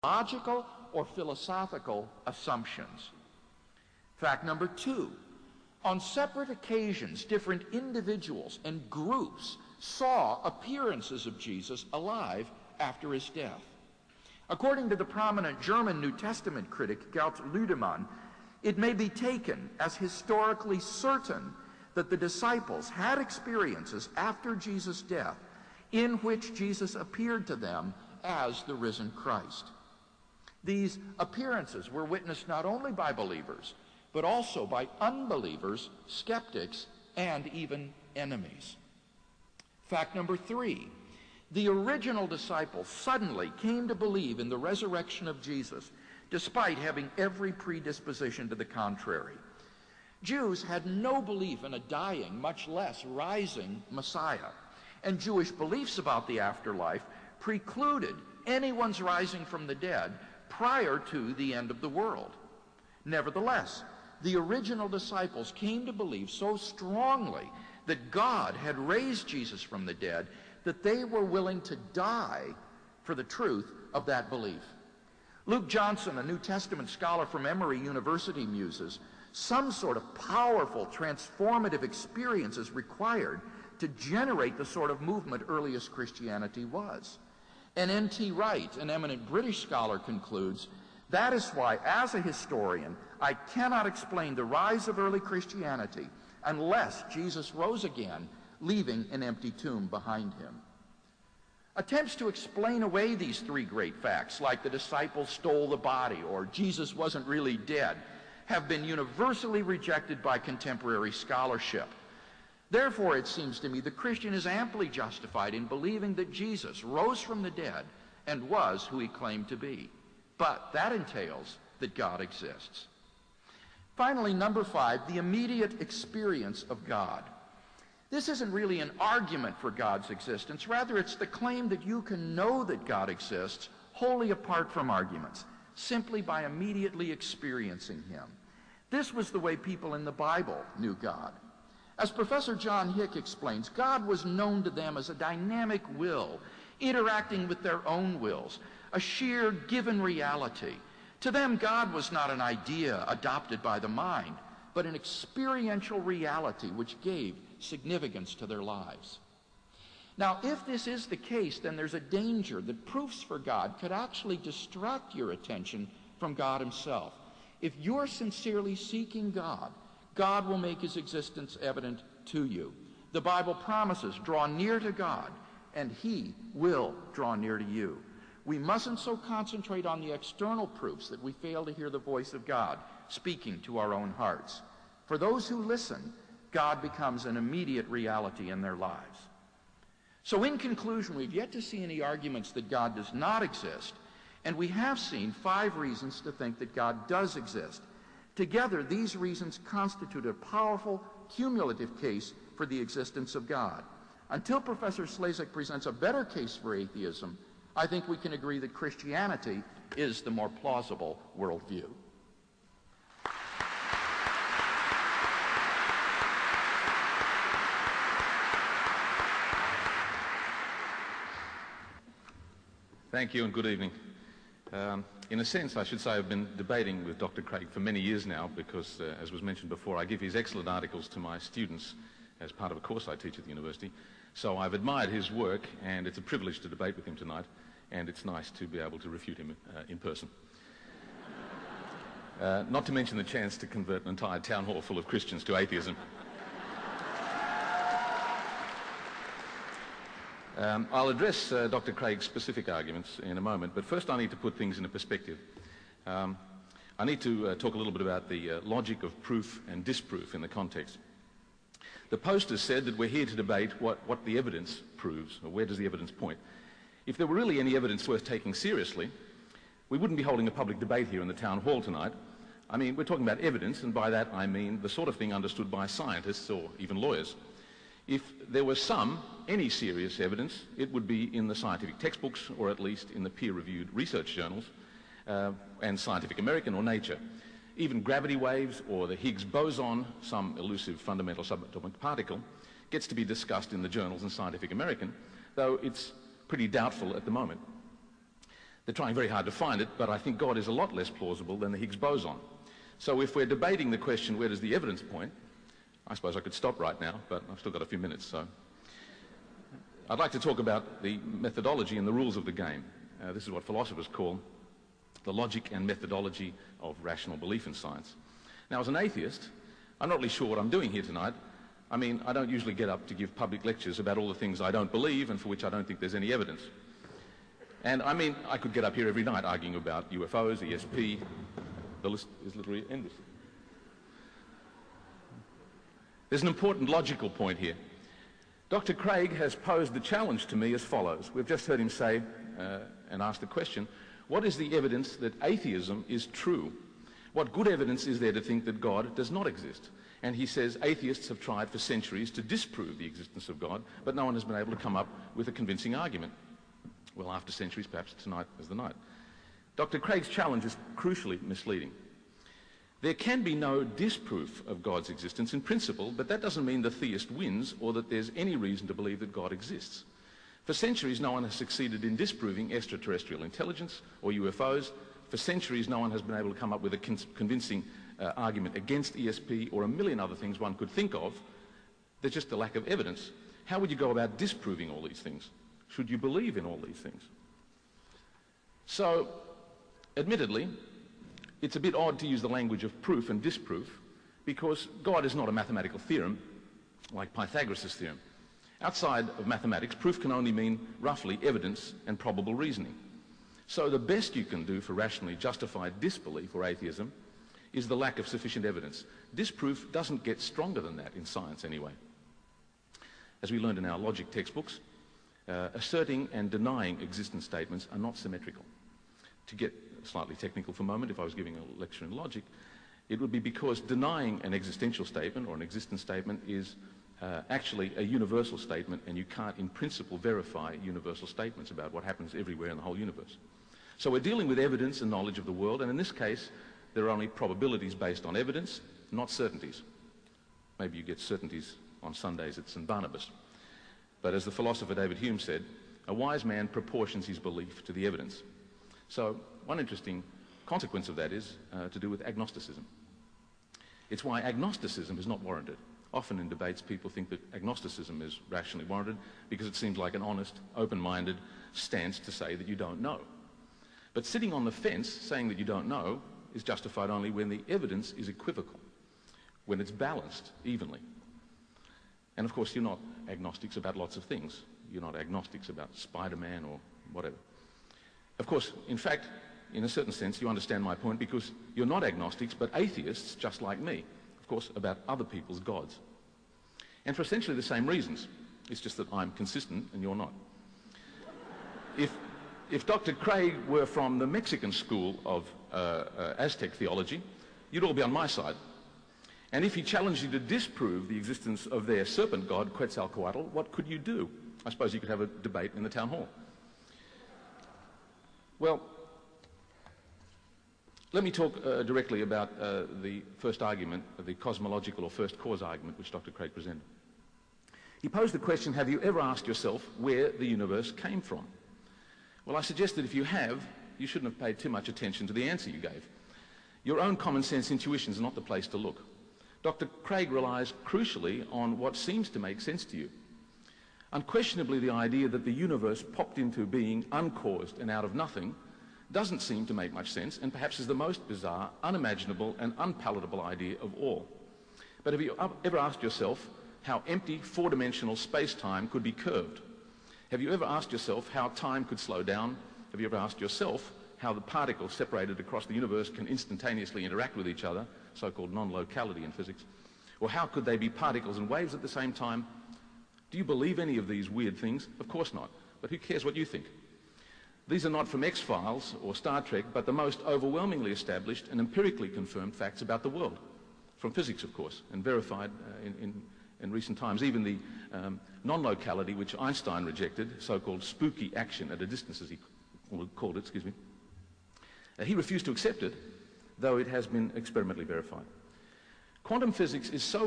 logical or philosophical assumptions. Fact number 2, on separate occasions, different individuals and groups saw appearances of Jesus alive after his death. According to the prominent German New Testament critic Gert Lüdemann, it may be taken as historically certain that the disciples had experiences after Jesus' death in which Jesus appeared to them as the risen Christ. These appearances were witnessed not only by believers, but also by unbelievers, skeptics, and even enemies. Fact number 3, the original disciples suddenly came to believe in the resurrection of Jesus, despite having every predisposition to the contrary. Jews had no belief in a dying, much less rising Messiah, and Jewish beliefs about the afterlife precluded anyone's rising from the dead prior to the end of the world. Nevertheless, the original disciples came to believe so strongly that God had raised Jesus from the dead that they were willing to die for the truth of that belief. Luke Johnson, a New Testament scholar from Emory University, muses, some sort of powerful, transformative experience is required to generate the sort of movement earliest Christianity was. And N.T. Wright, an eminent British scholar, concludes, that is why, as a historian, I cannot explain the rise of early Christianity unless Jesus rose again, leaving an empty tomb behind him. Attempts to explain away these 3 great facts, like the disciples stole the body or Jesus wasn't really dead, have been universally rejected by contemporary scholarship. Therefore, it seems to me the Christian is amply justified in believing that Jesus rose from the dead and was who he claimed to be. But that entails that God exists. Finally, number 5, the immediate experience of God. This isn't really an argument for God's existence. Rather, it's the claim that you can know that God exists wholly apart from arguments, simply by immediately experiencing him. This was the way people in the Bible knew God. As Professor John Hick explains, God was known to them as a dynamic will, interacting with their own wills, a sheer given reality. To them, God was not an idea adopted by the mind, but an experiential reality which gave significance to their lives. Now, if this is the case, then there's a danger that proofs for God could actually distract your attention from God himself. If you're sincerely seeking God, God will make his existence evident to you. The Bible promises, draw near to God, and he will draw near to you. We mustn't so concentrate on the external proofs that we fail to hear the voice of God speaking to our own hearts. For those who listen, God becomes an immediate reality in their lives. So in conclusion, we've yet to see any arguments that God does not exist, and we have seen 5 reasons to think that God does exist. Together, these reasons constitute a powerful, cumulative case for the existence of God. Until Professor Slezak presents a better case for atheism, I think we can agree that Christianity is the more plausible worldview. Thank you and good evening. In a sense, I should say I've been debating with Dr. Craig for many years now because, as was mentioned before, I give his excellent articles to my students as part of a course I teach at the university. So I've admired his work, and it's a privilege to debate with him tonight, and it's nice to be able to refute him in person. Not to mention the chance to convert an entire town hall full of Christians to atheism. I'll address Dr. Craig's specific arguments in a moment, but first I need to put things into perspective. I need to talk a little bit about the logic of proof and disproof in the context. The poster said that we're here to debate what the evidence proves, or where does the evidence point. If there were really any evidence worth taking seriously, we wouldn't be holding a public debate here in the town hall tonight. I mean, we're talking about evidence, and by that I mean the sort of thing understood by scientists or even lawyers. If there was any serious evidence, it would be in the scientific textbooks, or at least in the peer-reviewed research journals, and Scientific American or Nature. Even gravity waves or the Higgs boson, some elusive fundamental subatomic particle, gets to be discussed in the journals in Scientific American, though it's pretty doubtful at the moment. They're trying very hard to find it, but I think God is a lot less plausible than the Higgs boson. So if we're debating the question, where does the evidence point, I suppose I could stop right now, but I've still got a few minutes, so. I'd like to talk about the methodology and the rules of the game. This is what philosophers call the logic and methodology of rational belief in science. Now, as an atheist, I'm not really sure what I'm doing here tonight. I mean, I don't usually get up to give public lectures about all the things I don't believe and for which I don't think there's any evidence. And I mean, I could get up here every night arguing about UFOs, ESP, the list is literally endless. There's an important logical point here. Dr. Craig has posed the challenge to me as follows. We've just heard him say and ask the question, what is the evidence that atheism is true? What good evidence is there to think that God does not exist? And he says atheists have tried for centuries to disprove the existence of God, but no one has been able to come up with a convincing argument. Well, after centuries, perhaps tonight is the night. Dr. Craig's challenge is crucially misleading. There can be no disproof of God's existence in principle, but that doesn't mean the theist wins or that there's any reason to believe that God exists. For centuries, no one has succeeded in disproving extraterrestrial intelligence or UFOs. For centuries, no one has been able to come up with a convincing argument against ESP or a million other things one could think of. There's just a lack of evidence. How would you go about disproving all these things? Should you believe in all these things? So, admittedly, it's a bit odd to use the language of proof and disproof because God is not a mathematical theorem like Pythagoras' theorem. Outside of mathematics, proof can only mean roughly evidence and probable reasoning. So the best you can do for rationally justified disbelief or atheism is the lack of sufficient evidence. Disproof doesn't get stronger than that in science anyway. As we learned in our logic textbooks, asserting and denying existence statements are not symmetrical. To get slightly technical for a moment, if I was giving a lecture in logic, it would be because denying an existential statement or an existence statement is actually a universal statement, and you can't in principle verify universal statements about what happens everywhere in the whole universe. So we're dealing with evidence and knowledge of the world, and in this case there are only probabilities based on evidence, not certainties. Maybe you get certainties on Sundays at St. Barnabas. But as the philosopher David Hume said, a wise man proportions his belief to the evidence. So one interesting consequence of that is to do with agnosticism. It's why agnosticism is not warranted. Often in debates people think that agnosticism is rationally warranted because it seems like an honest, open-minded stance to say that you don't know. But sitting on the fence saying that you don't know is justified only when the evidence is equivocal, when it's balanced evenly. And of course you're not agnostics about lots of things. You're not agnostics about Spider-Man or whatever. Of course, in fact, in a certain sense, you understand my point because you're not agnostics, but atheists just like me, of course, about other people's gods. And for essentially the same reasons. It's just that I'm consistent and you're not. If Dr. Craig were from the Mexican school of Aztec theology, you'd all be on my side. And if he challenged you to disprove the existence of their serpent god, Quetzalcoatl, what could you do? I suppose you could have a debate in the town hall. Well, let me talk directly about the first argument, the cosmological or first cause argument, which Dr. Craig presented. He posed the question, have you ever asked yourself where the universe came from? Well, I suggest that if you have, you shouldn't have paid too much attention to the answer you gave. Your own common sense intuitions are not the place to look. Dr. Craig relies crucially on what seems to make sense to you. Unquestionably, the idea that the universe popped into being uncaused and out of nothing doesn't seem to make much sense, and perhaps is the most bizarre, unimaginable and unpalatable idea of all. But have you ever asked yourself how empty four-dimensional space-time could be curved? Have you ever asked yourself how time could slow down? Have you ever asked yourself how the particles separated across the universe can instantaneously interact with each other, so-called non-locality in physics? Or how could they be particles and waves at the same time? Do you believe any of these weird things? Of course not. But who cares what you think? These are not from X-Files or Star Trek, but the most overwhelmingly established and empirically confirmed facts about the world. From physics, of course, and verified in recent times. Even the non-locality, which Einstein rejected, so-called spooky action at a distance, as he called it, he refused to accept it, though it has been experimentally verified. Quantum physics is so